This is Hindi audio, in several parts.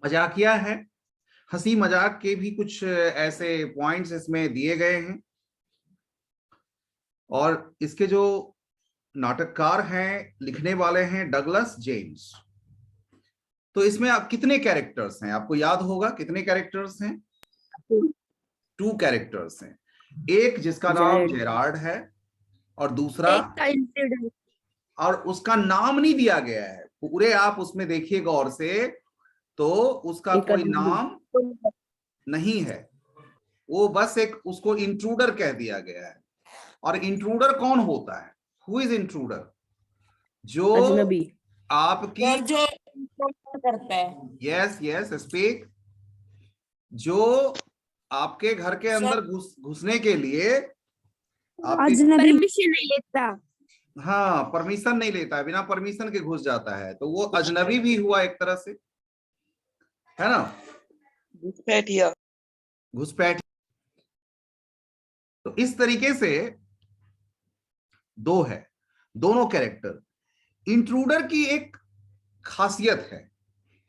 मजाकिया है, हंसी मजाक के भी कुछ ऐसे पॉइंट्स इसमें दिए गए हैं। और इसके जो नाटककार हैं, लिखने वाले हैं डगलस जेम्स। तो इसमें आप कितने कैरेक्टर्स हैं, आपको याद होगा कितने कैरेक्टर्स हैं? 2 कैरेक्टर्स हैं। एक जिसका नाम जेराड। जेरार्ड है, और दूसरा, एक का इंसिडेंट। और उसका नाम नहीं दिया गया है पूरे, आप उसमें देखिए गौर से, तो उसका एक कोई अजनबी। नाम नहीं है। वो बस एक उसको इंट्रूडर कह दिया गया है। और इंट्रूडर कौन होता है? Who is intruder? जो अजनबी। आपकी, सर जो करता है। यस यस स्पीक, जो आपके घर के अंदर घुसने के लिए आपके, अजनबी परमिशन नहीं लेता। हाँ, परमिशन नहीं लेता है, बिना परमिशन के घुस जाता है, तो वो अजनबी भी हुआ एक तरह से, है ना? घुसपैठिया। घुसपैठ। तो इस तरीके से दो है, दोनों कैरेक्टर। इंट्रूडर की एक खासियत है,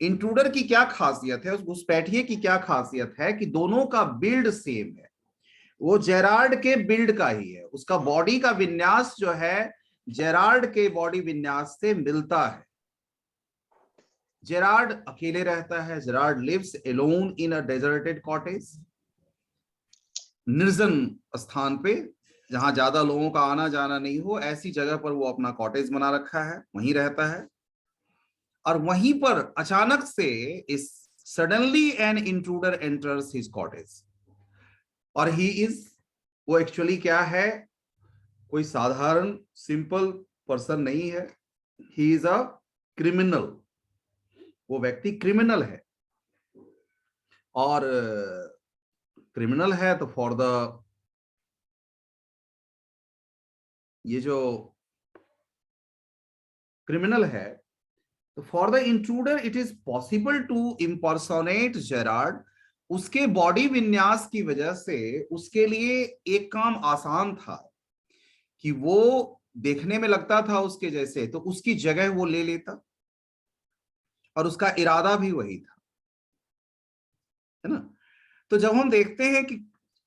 इंट्रूडर की क्या खासियत है, उस घुसपैठिए की क्या खासियत है कि दोनों का बिल्ड सेम है। वो जेरार्ड के बिल्ड का ही है, उसका बॉडी का विन्यास जो है जेरार्ड के बॉडी विन्यास से मिलता है। जेरार्ड अकेले रहता है, Gerard lives alone in a deserted cottage, निर्जन स्थान पे, जहां ज्यादा लोगों का आना जाना नहीं हो, ऐसी जगह पर वो अपना कॉटेज बना रखा है, वहीं रहता है। और वहीं पर अचानक से इस suddenly an intruder enters his cottage. और ही इज, वो एक्चुअली क्या है, कोई साधारण सिंपल पर्सन नहीं है, ही इज अ क्रिमिनल। वो व्यक्ति क्रिमिनल है, और क्रिमिनल है तो फॉर द, ये जो क्रिमिनल है, तो for the intruder it is possible to impersonate Gerard. उसके बॉडी विन्यास की वजह से उसके लिए एक काम आसान था कि वो देखने में लगता था उसके जैसे, तो उसकी जगह वो ले लेता, और उसका इरादा भी वही था, है ना? तो जब हम देखते हैं कि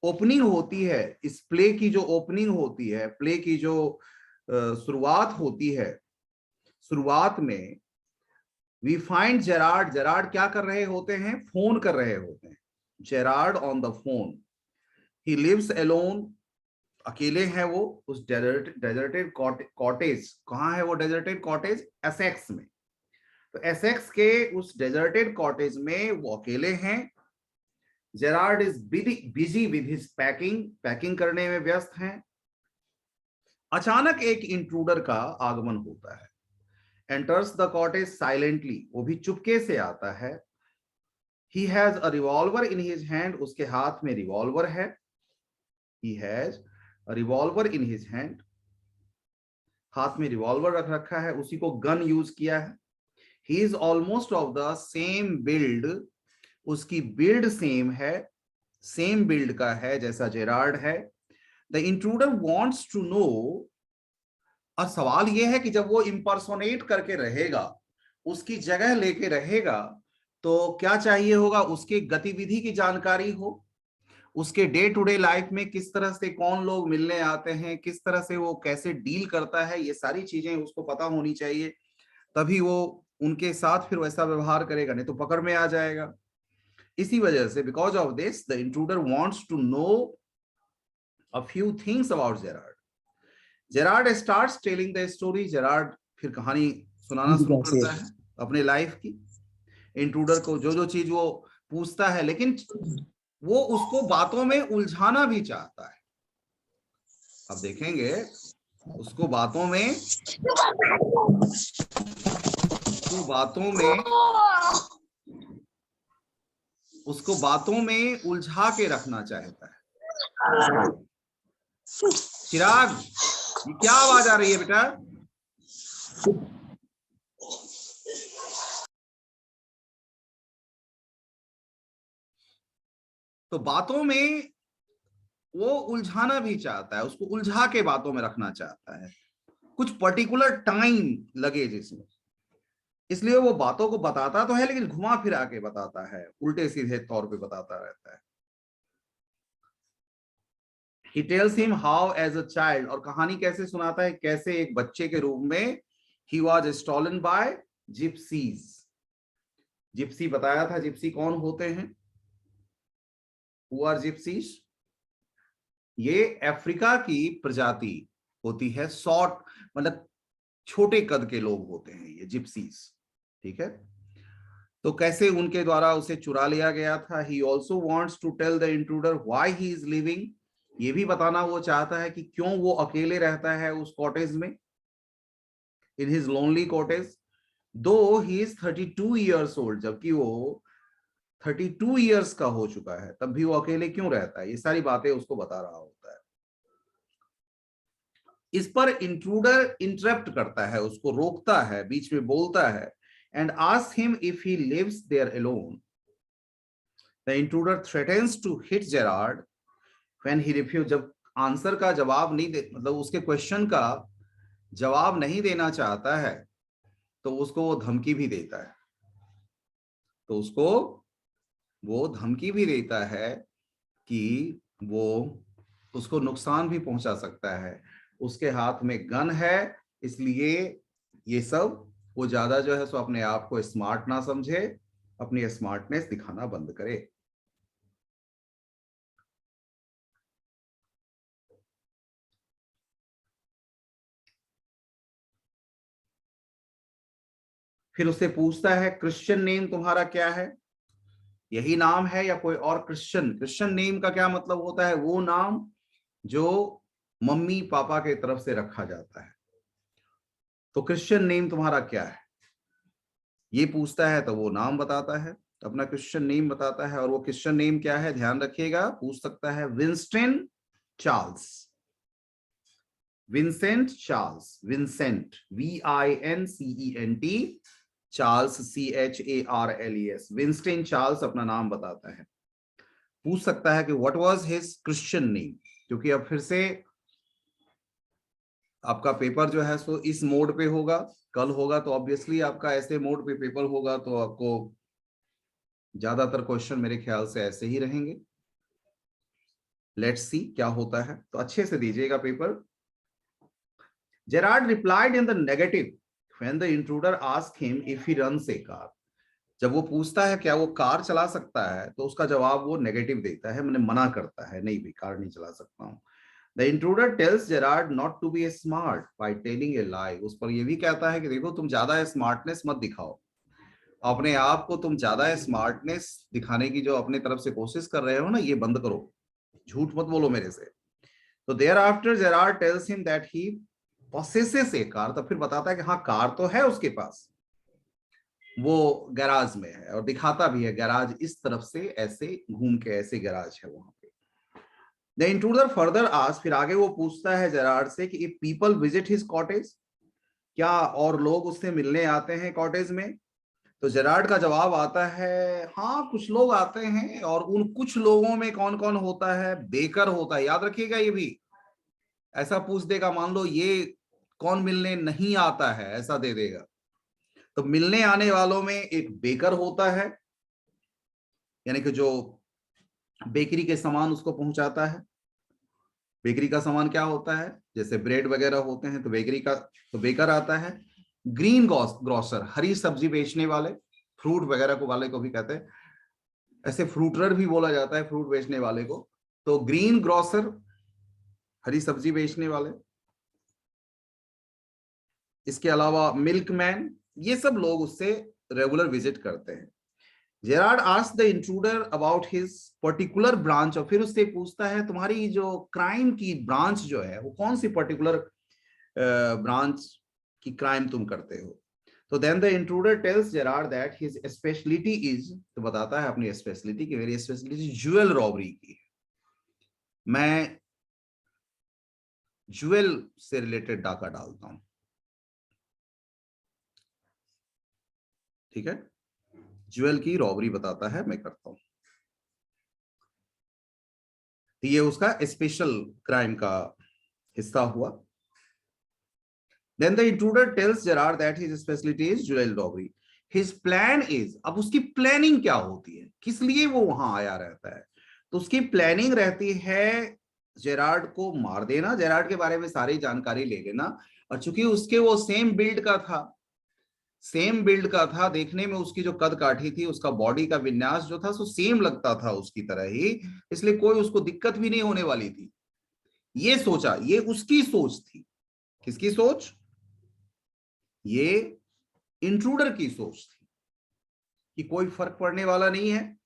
ओपनिंग होती है, इस प्ले की जो ओपनिंग होती है, प्ले की जो शुरुआत होती है, शुरुआत में वी फाइंड जेरार्ड। जेरार्ड क्या कर रहे होते हैं? फोन कर रहे होते हैं। Gerard on the phone. He lives alone, अकेले हैं वो उस डेजर्टेड कॉटेज। कहाँ है वो डेजर्टेड कॉटेज? एसेक्स में। तो एसेक्स के उस डेजर्टेड कॉटेज में वो अकेले हैं। Gerard is busy with his packing, packing करने में व्यस्त हैं। अचानक एक इंट्रूडर का आगमन होता है, एंटर्स द कॉटेज साइलेंटली, वो भी चुपके से आता है। He has a revolver in his hand, उसके हाथ में रिवॉल्वर है। He has a revolver in his hand, हाथ में रिवॉल्वर रख रखा है, उसी को गन यूज किया है। He is almost of the same build, उसकी बिल्ड सेम है, सेम बिल्ड का है जैसा जेरार्ड है। The intruder wants to know, और सवाल यह है कि जब वो इंपर्सोनेट करके रहेगा, उसकी जगह लेके रहेगा, तो क्या चाहिए होगा? उसकी गतिविधि की जानकारी हो, उसके डे टू डे लाइफ में किस तरह से कौन लोग मिलने आते हैं, किस तरह से वो कैसे डील करता है, ये सारी चीजें उसको पता होनी चाहिए, तभी वो उनके साथ फिर वैसा व्यवहार करेगा, नहीं तो पकड़ में आ जाएगा। इसी वजह से, because of this, the intruder wants to know a few things about Gerard. Gerard starts telling the story. Gerard फिर कहानी सुनाना शुरू करता है अपने लाइफ की। इंट्रूडर को जो जो चीज वो पूछता है, लेकिन वो उसको बातों में उलझाना भी चाहता है। अब देखेंगे उसको बातों में, उसको बातों में उलझा के रखना चाहता है। चिराग, ये क्या आवाज आ रही है बेटा? तो बातों में वो उलझाना भी चाहता है, उसको उलझा के बातों में रखना चाहता है, कुछ पर्टिकुलर टाइम लगे जिसमें। इसलिए वो बातों को बताता तो है लेकिन घुमा फिरा के बताता है, उल्टे सीधे तौर पे बताता रहता है। He tells him how as a child, और कहानी कैसे सुनाता है, कैसे एक बच्चे के रूप में he was stolen by gypsies। Gypsy बताया था, जिप्सी कौन होते हैं? Who are gypsies? ये अफ्रीका की प्रजाति होती है, शॉर्ट मतलब छोटे कद के लोग होते हैं ये जिप्सीज, ठीक है। तो कैसे उनके द्वारा उसे चुरा लिया गया था। He also wants to tell the intruder why he is living, ये भी बताना वो चाहता है कि क्यों वो अकेले रहता है उस कॉटेज में, in his lonely cottage, though he is 32 years old, जबकि वो 32 years का हो चुका है, तब भी वो अकेले क्यों रहता है, ये सारी बातें उसको बता रहा होता है। इस पर इंट्रूडर इंटरप्ट करता है, उसको रोकता है, बीच में बोलता है, and asks him if he lives there alone. The intruder threatens to hit Gerard when he refuses, जब आंसर का जवाब नहीं दे, मतलब उसके क्वेश्चन का जवाब नहीं देना चाहता है, तो उसको वो धमकी भी देता है, तो उसको वो धमकी भी देता है कि वो उसको नुकसान भी पहुंचा सकता है, उसके हाथ में गन है, इसलिए ये सब वो ज्यादा जो है सो अपने आप को स्मार्ट ना समझे, अपनी स्मार्टनेस दिखाना बंद करे। फिर उससे पूछता है क्रिश्चियन नेम तुम्हारा क्या है, यही नाम है या कोई और क्रिश्चियन। क्रिश्चियन नेम का क्या मतलब होता है, वो नाम जो मम्मी पापा के तरफ से रखा जाता है। तो क्रिश्चियन नेम तुम्हारा क्या है, ये पूछता है, तो वो नाम बताता है, अपना क्रिश्चियन नेम बताता है। और वो क्रिश्चियन नेम क्या है, ध्यान रखिएगा, पूछ सकता है Winston Charles, Vincent Charles, Vincent VINCENT, Charles CHARLES, Winston Charles अपना नाम बताता है। पूछ सकता है कि what was his Christian name, क्योंकि अब फिर से आपका पेपर जो है सो इस मोड पे होगा, कल होगा तो ऑब्वियसली आपका ऐसे मोड पे पेपर होगा, तो आपको ज्यादातर क्वेश्चन मेरे ख्याल से ऐसे ही रहेंगे। लेट्स सी क्या होता है, तो अच्छे से दीजिएगा paper. Gerard replied in the negative when the intruder asked him if he runs a car. जब वो पूछता है क्या वो कार चला सकता है, तो उसका जवाब वो नेगेटिव देता है, मैंने मना करता है, नहीं भी कार नहीं चला सकता हूँ। The intruder tells Gerard not to be smart by telling a lie. उस पर ये भी कहता है कि देखो तुम ज्यादा स्मार्टनेस मत दिखाओ, अपने आप को तुम ज्यादा स्मार्टनेस दिखाने की जो अपने तरफ से कोशिश कर रहे हो ना, ये बंद करो, झूठ मत बोलो मेरे से। तो thereafter Gerard tells him that he possesses a car, तो फिर बताता है कि हाँ कार तो है उसके पास, वो गैराज में है, और दिखाता भी है गैराज इस तरफ से ऐसे घूम के, ऐसे गैराज है वहां पे। द इंट्रूडर फर्दर आस्क्स, फिर आगे वो पूछता है जेरार्ड से कि if people visit his cottage, क्या और लोग उससे मिलने आते हैं कॉटेज में। तो जेरार्ड का जवाब आता है हाँ कुछ लोग आते हैं, और उन कुछ लोगों में कौन कौन होता है, बेकर होता है, याद रखिएगा, ये भी ऐसा पूछ देगा, मान लो ये कौन मिलने नहीं आता है, ऐसा दे देगा, तो मिलने आने वालों में एक बेकर होता है, यानी कि जो बेकरी के सामान उसको पहुंचाता है। बेकरी का सामान क्या होता है, जैसे ब्रेड वगैरह होते हैं, तो बेकरी का, तो बेकर आता है। ग्रीन ग्रोसर, हरी सब्जी बेचने वाले, फ्रूट वगैरह को वाले को भी कहते हैं, ऐसे फ्रूटर भी बोला जाता है फ्रूट बेचने वाले को। तो ग्रीन ग्रोसर, हरी सब्जी बेचने वाले। इसके अलावा मिल्कमैन, ये सब लोग उससे रेगुलर विजिट करते हैं। Gerard asked the intruder about his particular branch, और फिर उससे पूछता है तुम्हारी जो क्राइम की ब्रांच जो है वो कौन सी पर्टिकुलर ब्रांच की क्राइम तुम करते हो। तो then the intruder tells Gerard that his speciality is, तो बताता है अपनी स्पेशलिटी की, मेरी स्पेशलिटी ज्वेल रॉबरी की है, मैं ज्वेल से रिलेटेड डाका डालता हूं, ठीक है, ज्वेल की रॉबरी बताता है मैं करता हूं। ये उसका स्पेशल क्राइम का हिस्सा हुआ। Then the intruder tells Gerard that his specialty is jewel robbery. His plan is, अब उसकी प्लानिंग क्या होती है, किस लिए वो वहां आया रहता है, तो उसकी प्लानिंग रहती है जेरार्ड को मार देना, जेरार्ड के बारे में सारी जानकारी ले लेना, और चूंकि उसके वो सेम बिल्ड का था, देखने में उसकी जो कद काठी थी, उसका बॉडी का विन्यास जो था सो सेम लगता था उसकी तरह ही, इसलिए कोई उसको दिक्कत भी नहीं होने वाली थी। ये सोचा, ये उसकी सोच थी। किसकी सोच? ये इंट्रूडर की सोच थी कि कोई फर्क पड़ने वाला नहीं है,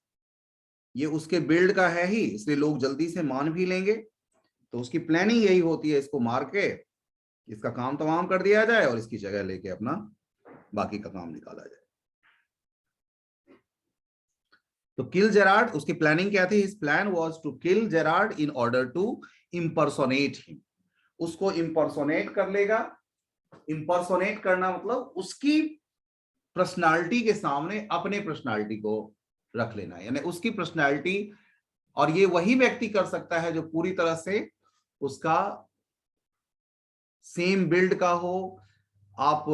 ये उसके बिल्ड का है ही, इसलिए लोग जल्दी से मान भी लेंगे। तो उसकी प्लानिंग यही होती है, इसको मार के इसका काम तमाम कर दिया जाए और इसकी जगह लेके अपना बाकी का काम निकाला जाए। तो किल जेरार्ड, उसकी प्लानिंग क्या थी? His plan was to kill Gerard in order to impersonate him. उसको इम्पर्सोनेट कर लेगा। इम्पर्सोनेट करना मतलब उसकी पर्सनालिटी के सामने अपने पर्सनालिटी को रख लेना, यानी उसकी पर्सनालिटी, और ये वही व्यक्ति कर सकता है जो पूरी तरह से उसका सेम बिल्ड का हो। आप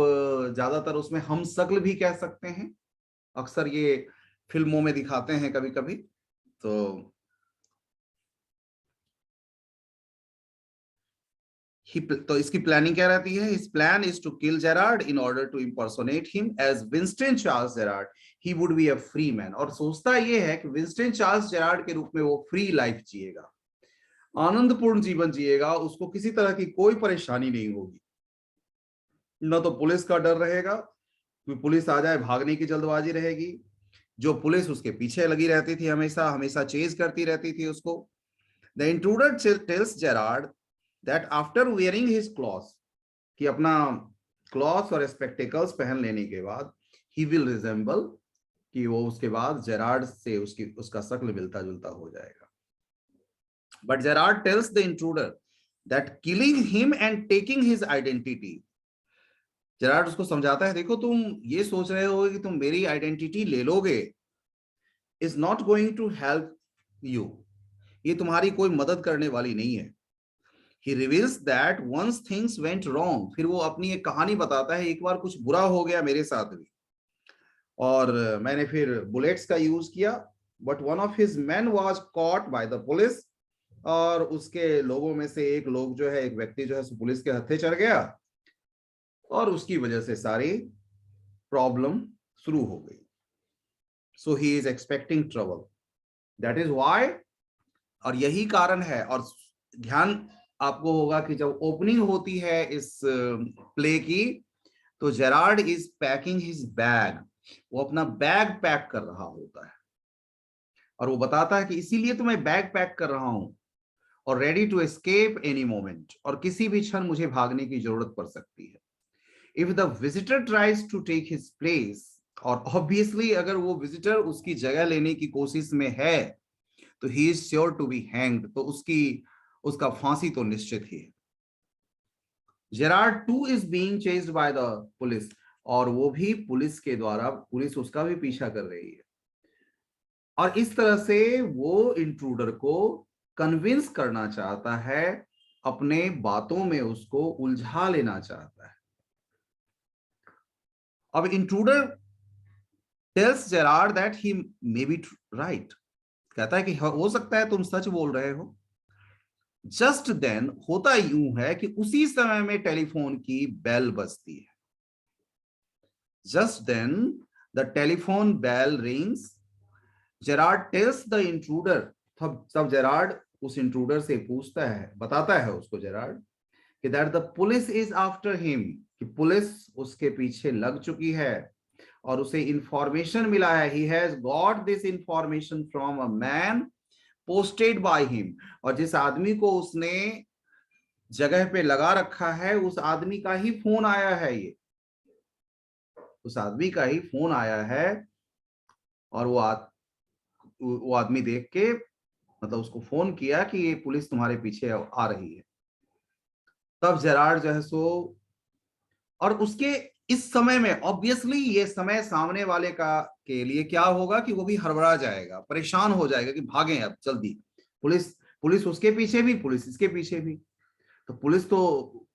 ज्यादातर उसमें हम शक्ल भी कह सकते हैं, अक्सर ये फिल्मों में दिखाते हैं कभी कभी। तो इसकी प्लानिंग क्या रहती है? His plan is to kill Gerard in order to impersonate him as Winston Charles Gerard. He would be a free man. और सोचता ये है कि विंस्टन चार्ल्स जेरार्ड के रूप में वो फ्री लाइफ जिएगा, आनंदपूर्ण जीवन जिएगा, उसको किसी तरह की कोई परेशानी नहीं होगी, न तो पुलिस का डर रहेगा, कोई पुलिस आ जाए भागने की जल्दबाजी रहेगी, जो पुलिस उसके पीछे लगी रहती थी, हमेशा हमेशा चेज करती रहती थी उसको। The intruder tells Gerard that after wearing his clothes, कि अपना क्लॉथ और स्पेक्टिकल्स पहन लेने के बाद he will resemble, कि वो उसके बाद जेरार्ड से उसका शक्ल मिलता जुलता हो जाएगा। But Gerard tells the intruder that killing him and taking his identity, Gerard उसको समझाता है, देखो तुम ये सोच रहे हो कि तुम मेरी आइडेंटिटी ले लोगे, is not going to help you, ये तुम्हारी कोई मदद करने वाली नहीं है। He reveals that once things went wrong, फिर वो अपनी एक कहानी बताता है, एक बार कुछ बुरा हो गया मेरे साथ भी, और मैंने फिर बुलेट्स का यूज किया, but one of his men was caught by the police, और उसके लोगों में से एक व्यक्ति जो है पुलिस के हत्थे चढ़ गया, और उसकी वजह से सारी प्रॉब्लम शुरू हो गई। So he is expecting trouble. That is why, और यही कारण है, और ध्यान आपको होगा कि जब ओपनिंग होती है इस प्ले की, तो Gerard is packing his bag, वो अपना बैग पैक कर रहा होता है, और वो बताता है कि इसीलिए तो मैं बैग पैक कर रहा हूं, और ready to escape any moment, और किसी भी क्षण मुझे भागने की जरूरत पड़ सकती है। If the visitor tries to take his place, और ऑब्वियसली अगर वो विजिटर उसकी जगह लेने की कोशिश में है, तो he is sure to be hanged, तो उसका फांसी तो निश्चित ही है। Gerard too is being chased by the police, और वो भी पुलिस के द्वारा, पुलिस उसका भी पीछा कर रही है, और इस तरह से वो इंट्रूडर को कन्विंस करना चाहता है, अपने बातों में उसको उलझा लेना चाहता है। अब intruder tells Gerard that he may be right, कहता है कि हो सकता है तुम सच बोल रहे हो। जस्ट देन, होता यूं है कि उसी समय में टेलीफोन की बेल बजती है। Just then the telephone bell rings. Gerard tells the intruder, तब जेरार्ड उस इंट्रूडर से पूछता है, बताता है उसको जेरार्ड कि that the police is after him, कि पुलिस उसके पीछे लग चुकी है, और उसे इंफॉर्मेशन मिला है, he has got this information from a man posted by him, और जिस आदमी को उसने जगह पे लगा रखा है, उस आदमी का ही फोन आया है, ये उस आदमी का ही फोन आया है, और वो आदमी देख के, मतलब उसको फोन किया कि ये पुलिस तुम्हारे पीछे आ रही है। तब जेरार्ड जो है सो, और उसके इस समय में ऑब्वियसली ये समय सामने वाले के लिए क्या होगा कि वो भी हड़बड़ा जाएगा, परेशान हो जाएगा कि भागें अब जल्दी, पुलिस उसके पीछे भी, पुलिस इसके पीछे भी। तो पुलिस तो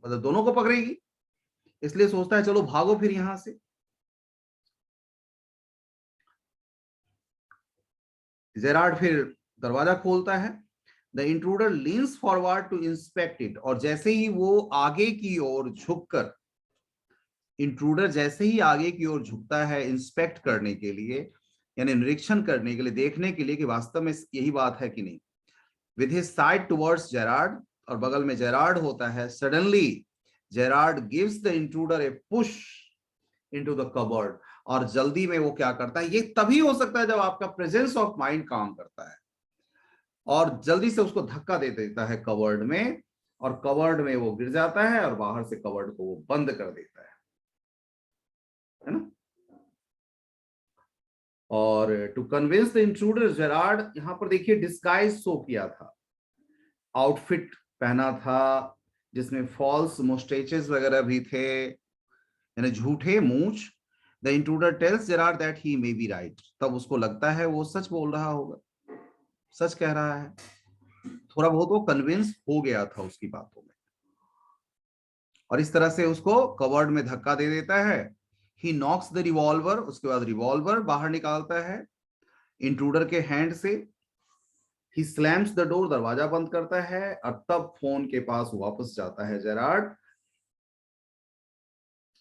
मतलब दोनों को पकड़ेगी, इसलिए सोचता है चलो भागो फिर यहां से। जेरार्ड फिर दरवाजा खोलता है। The intruder leans forward to inspect it, और जैसे ही वो आगे की ओर झुककर, इंट्रूडर जैसे ही आगे की ओर झुकता है इंस्पेक्ट करने के लिए, यानी निरीक्षण करने के लिए, देखने के लिए कि वास्तव में यही बात है कि नहीं, with his side towards Gerard, और बगल में जेरार्ड होता है, suddenly Gerard gives the intruder a push into the cupboard, और जल्दी में वो क्या करता है, ये तभी हो सकता है जब आपका प्रेजेंस ऑफ माइंड काम करता है, और जल्दी से उसको धक्का दे देता है कबर्ड में, और कबर्ड में वो गिर जाता है और बाहर से कबर्ड को वो बंद कर देता है ना। और to convince the intruder, Gerard यहां पर देखिए डिस्गाइज शो किया था, आउटफिट पहना था जिसमें फॉल्स मुस्टेचेस वगैरह भी थे, यानी झूठे मूंछ। The intruder tells Gerard that he may be right, तब उसको लगता है वो सच बोल रहा होगा, सच कह रहा है, थोड़ा बहुत वो कन्विंस हो गया था उसकी बातों में, और इस तरह से उसको कवर्ड में धक्का दे देता है। ही नॉक्स द रिवॉल्वर, उसके बाद रिवॉल्वर बाहर निकालता है इंट्रूडर के हैंड से। ही स्लैम्स द डोर, दरवाजा बंद करता है, और तब फोन के पास वापस जाता है जेरार्ड,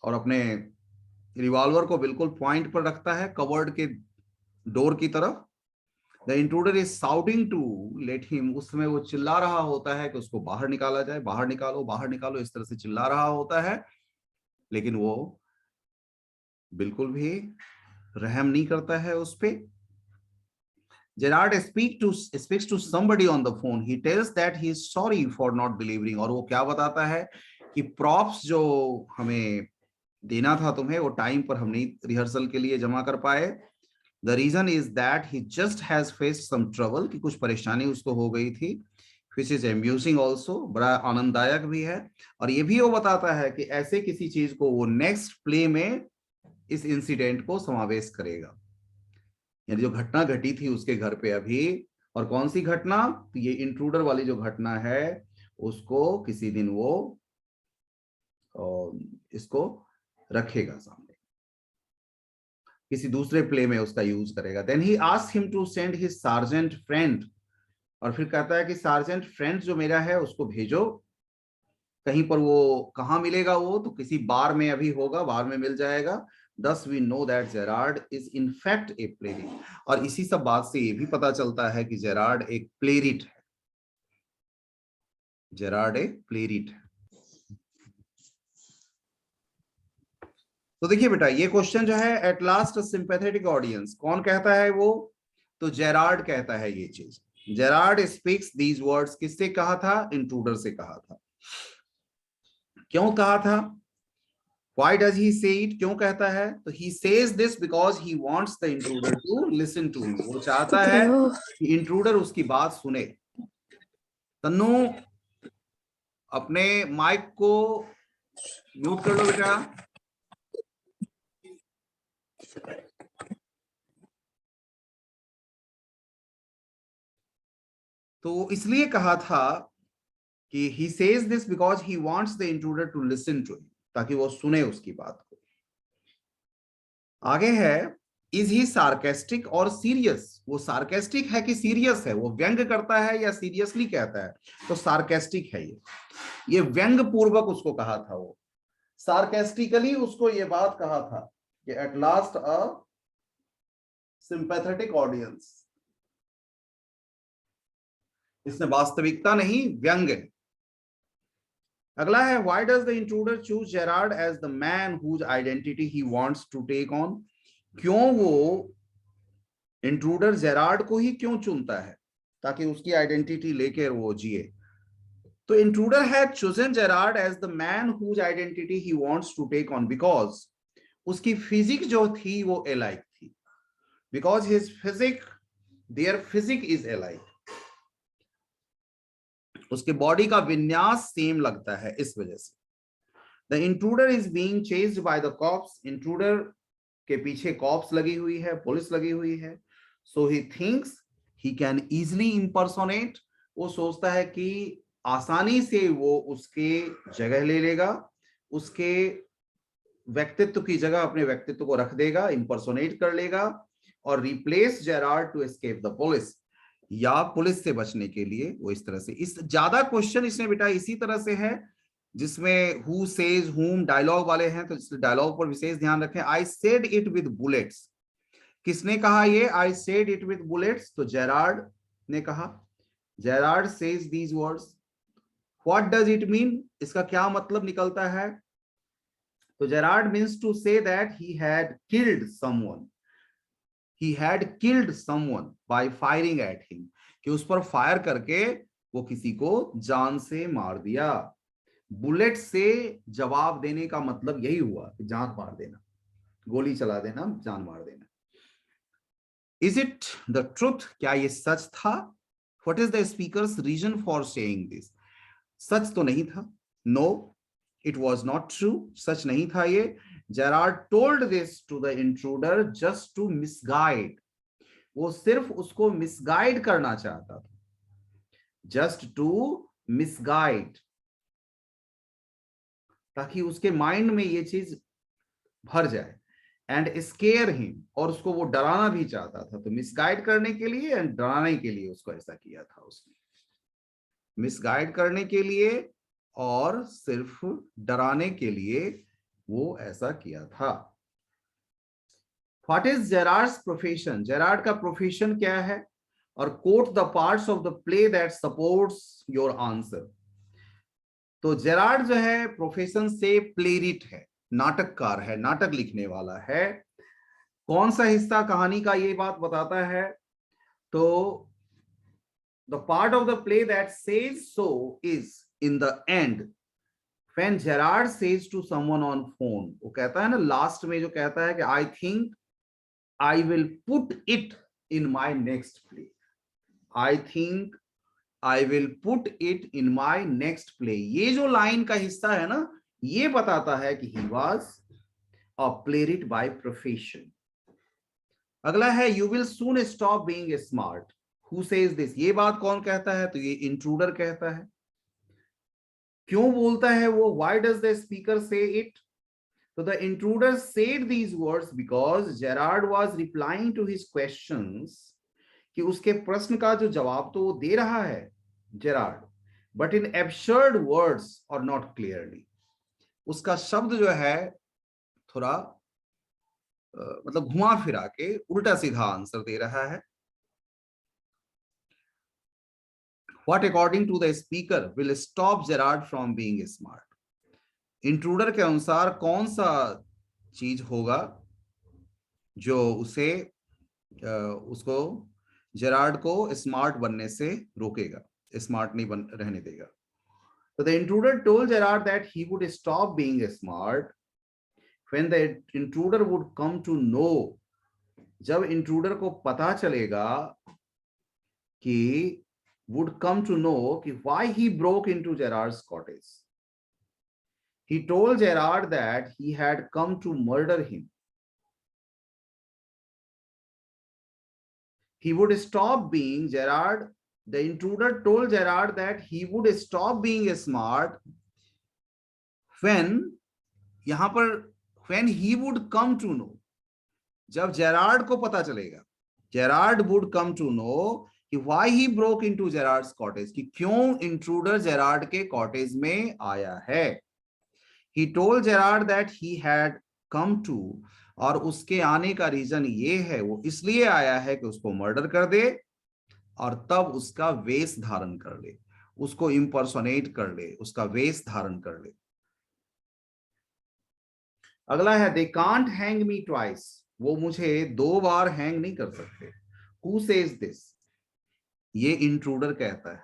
और अपने रिवॉल्वर को बिल्कुल पॉइंट पर रखता है कवर्ड के डोर की तरफ। The intruder is shouting to let him, उस समय वो चिल्ला रहा होता है कि उसको बाहर निकाला जाए, बाहर निकालो बाहर निकालो, इस तरह से चिल्ला रहा होता है, लेकिन वो बिल्कुल भी रहम नहीं करता है उस पे। Gerard speaks to somebody on the phone. He tells that he is sorry for not delivering, और वो क्या बताता है कि प्रॉप्स जो हमें देना था तुम्हें, वो टाइम पर हम नहीं रिहर्सल के लिए जमा कर पाए। The reason is that he just has faced some trouble, कि कुछ परेशानी उसको हो गई थी, which is amusing also, बड़ा आनंददायक भी है। और ये भी वो बताता है कि ऐसे किसी चीज को वो नेक्स्ट प्ले में इस इंसिडेंट को समावेश करेगा, यानी जो घटना घटी थी उसके घर पे अभी, और कौन सी घटना, तो ये इंट्रूडर वाली जो घटना है उसको किसी दिन वो इसको रखेगा सामने, किसी दूसरे प्ले में उसका यूज करेगा। Then he asked him to send his sergeant friend, और फिर कहता है कि सार्जेंट फ्रेंड जो मेरा है उसको भेजो कहीं पर, वो कहाँ मिलेगा, वो तो किसी बार में अभी होगा, बार में मिल जाएगा। Thus we know that Gerard is in fact a playwright, और इसी सब बात से ये भी पता चलता है कि जेरार्ड एक प्लेरिट है, जेरार्ड एक प्लेरिट है। तो देखिए बेटा, ये क्वेश्चन जो है, एट लास्ट सिंपैथेटिक ऑडियंस, कौन कहता है वो, तो जेरार्ड कहता है ये चीज। जेरार्ड स्पीक्स दीज वर्ड्स, किससे कहा था, इंट्रूडर से कहा था। क्यों कहा था, why does he say it, क्यों कहता है, तो he says this because he wants the intruder to listen to him, वो चाहता है कि इंट्रूडर उसकी बात सुने। तन्नू अपने माइक को म्यूट कर लो बेटा। तो इसलिए कहा था कि he says this because he wants the intruder to listen to him, ताकि वो सुने उसकी बात को। आगे है, इज ही सार्केस्टिक और सीरियस, वो सार्केस्टिक है कि सीरियस है, वो व्यंग करता है या सीरियसली कहता है, तो सार्केस्टिक है ये व्यंग पूर्वक उसको कहा था, वो सार्केस्टिकली उसको ये बात कहा था कि at last a sympathetic audience, इसने वास्तविकता नहीं, व्यंग है। अगला है, why does the intruder choose Gerard as the man whose identity he wants to take on, क्यों वो इंट्रूडर जेरार्ड को ही क्यों चुनता है, ताकि उसकी आइडेंटिटी लेकर वो जिए। तो intruder had chosen Gerard as the man whose identity he wants to take on because उसकी फिजिक जो थी वो एलाइक थी, because his physique, their physique is alike, उसके बॉडी का विन्यास सेम लगता है, इस वजह से। The intruder is being chased by the cops, intruder के पीछे कॉप्स लगी हुई है, पुलिस लगी हुई है। So he thinks he can easily impersonate, वो सोचता है कि आसानी से वो उसके जगह ले लेगा, उसके व्यक्तित्व की जगह अपने व्यक्तित्व को रख देगा, इंपर्सोनेट कर लेगा और replace Gerard to escape the police, या पुलिस से बचने के लिए वो इस तरह से, इस ज्यादा क्वेश्चन इसने बेटा इसी तरह से है जिसमें हु सेज हुम डायलॉग वाले हैं, तो डायलॉग पर विशेष ध्यान रखें। I said it with bullets, किसने कहा ये I said it with bullets? तो जेरार्ड ने कहा। Gerard says these words, what does it mean? इसका क्या मतलब निकलता है? तो Gerard means to say that he had killed someone, he had killed someone by firing at him, कि उस पर फायर करके वो किसी को जान से मार दिया। बुलेट से जवाब देने का मतलब यही हुआ कि जान मार देना, गोली चला देना, जान मार देना। Is it the truth? क्या ये सच था? What is the speaker's reason for saying this? सच तो नहीं था। No, it was not true, सच नहीं था ये। Gerard told this to the intruder just to misguide, वो सिर्फ उसको मिसगाइड करना चाहता था, जस्ट टू मिसगाइड, ताकि उसके माइंड में ये चीज भर जाए, एंड स्केयर हिम, और उसको वो डराना भी चाहता था। तो मिसगाइड करने के लिए एंड डराने के लिए उसको ऐसा किया था उसने, मिसगाइड करने के लिए और सिर्फ डराने के लिए वो ऐसा किया था। What is Gerard's profession? Gerard का प्रोफेशन क्या है? और quote the parts of the play that supports your answer. तो जेरार्ड जो है प्रोफेशन से प्लेरिट है, नाटककार है, नाटक लिखने वाला है। कौन सा हिस्सा कहानी का ये बात बताता है? तो the part of the play that says so is in the end when Gerard says to someone on phone, वो कहता है ना लास्ट में, जो कहता है कि I think I will put it in my next play, I think I will put it in my next play। ये जो लाइन का हिस्सा है ना, ये बताता है कि he was a playwright by profession। अगला है you will soon stop being smart। Who says this? ये बात कौन कहता है? तो ये इंट्रूडर कहता है। क्यों बोलता है वो? Why does the speaker say it? So the intruder said these words because Gerard was replying to his questions, कि उसके प्रश्न का जो जवाब तो वो दे रहा है Gerrard, but in absurd words or not clearly। उसका शब्द जो है थोड़ा मतलब घुमा फिरा के उल्टा सीधा आंसर दे रहा है। What according to the speaker will stop Gerard from being smart? Intruder के अनुसार कौन सा चीज होगा जो उसे उसको जेरार्ड को स्मार्ट बनने से रोकेगा, स्मार्ट नहीं बन रहने देगा? तो the intruder told Gerard that he would stop being smart when the intruder would come to know, जब इंट्रूडर को पता चलेगा कि would come to know कि why he broke into Gerard's cottage। He told Gerard that he had come to murder him। He would stop being Gerard, the intruder told Gerard that he would stop being smart when, यहां पर when he would come to know, जब जेरार्ड को पता चलेगा, Gerrard would come to know कि why he broke into Gerard's cottage, कि क्यों इंट्रूडर जेरार्ड के कॉटेज में आया है। He told Gerard that he had come to, और उसके आने का रीजन ये है, वो इसलिए आया है कि उसको मर्डर कर दे और तब उसका वेश धारण कर ले, उसको इंपर्सोनेट कर ले, उसका वेश धारण कर ले। अगला है they can't hang me twice, वो मुझे 2 बार हैंग नहीं कर सकते। Who says this? ये इंट्रूडर कहता है।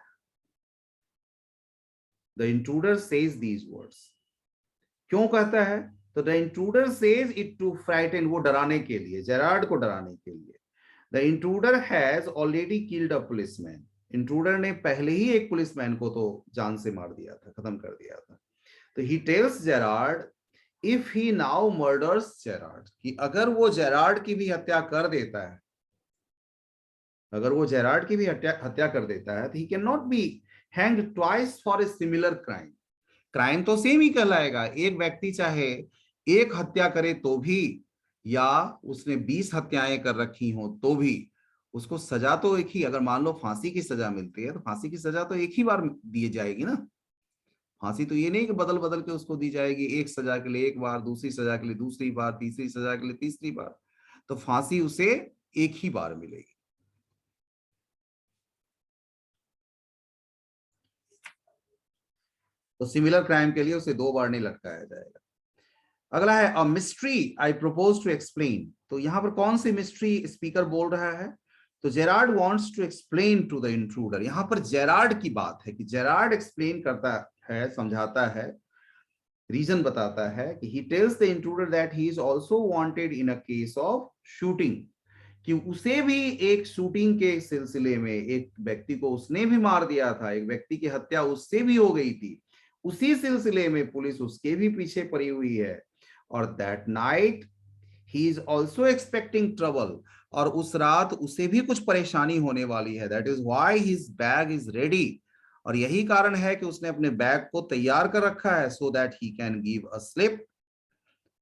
The intruder says these words। क्यों कहता है? तो the intruder says it to frighten, वो डराने के लिए, जेरार्ड को डराने के लिए। The intruder has already killed a policeman। Intruder ने पहले ही एक पुलिसमैन को तो जान से मार दिया था, खत्म कर दिया था। तो he tells Gerard if he now murders Gerard, कि अगर वो जेरार्ड की भी हत्या कर देता है, अगर वो जेरार्ड की भी हत्या कर देता है, तो he cannot be hanged twice for a similar crime. Crime तो सेम ही कहलाएगा, एक व्यक्ति चाहे एक हत्या करे तो भी, या उसने 20 हत्याएं कर रखी हो तो भी, उसको सजा तो एक ही, अगर मान लो फांसी की सजा मिलती है तो फांसी की सजा तो एक ही बार दी जाएगी ना। फांसी तो ये नहीं कि बदल बदल के उसको दी जाएगी, एक सजा के लिए एक बार, दूसरी सजा के लिए दूसरी बार, तीसरी सजा के लिए तीसरी बार, तो फांसी उसे एक ही बार मिलेगी। तो सिमिलर क्राइम के लिए उसे 2 बार नहीं लटकाया जाएगा। अगला है a mystery I propose to explain. तो यहां पर कौन सी मिस्ट्री स्पीकर बोल रहा है? तो Gerard wants to explain to the intruder. यहां पर जेरार्ड की बात है कि जेरार्ड एक्सप्लेन करता है, समझाता है, रीजन बताता है कि he tells the intruder that he is also wanted in a case of shooting, कि उसे भी एक शूटिंग के सिलसिले में एक व्यक्ति को उसने भी मार दिया था, एक व्यक्ति की हत्या उससे भी हो गई थी, उसी सिलसिले में पुलिस उसके भी पीछे पड़ी हुई है। और that night he is also expecting trouble, और उस रात उसे भी कुछ परेशानी होने वाली है। That is why his bag is ready, और यही कारण है कि उसने अपने बैग को तैयार कर रखा है, so that he can give a slip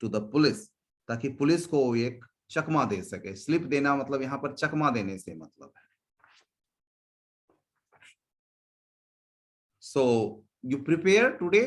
to the police, ताकि पुलिस को एक चकमा दे सके। स्लिप देना मतलब यहां पर चकमा देने से मतलब है। So you prepare today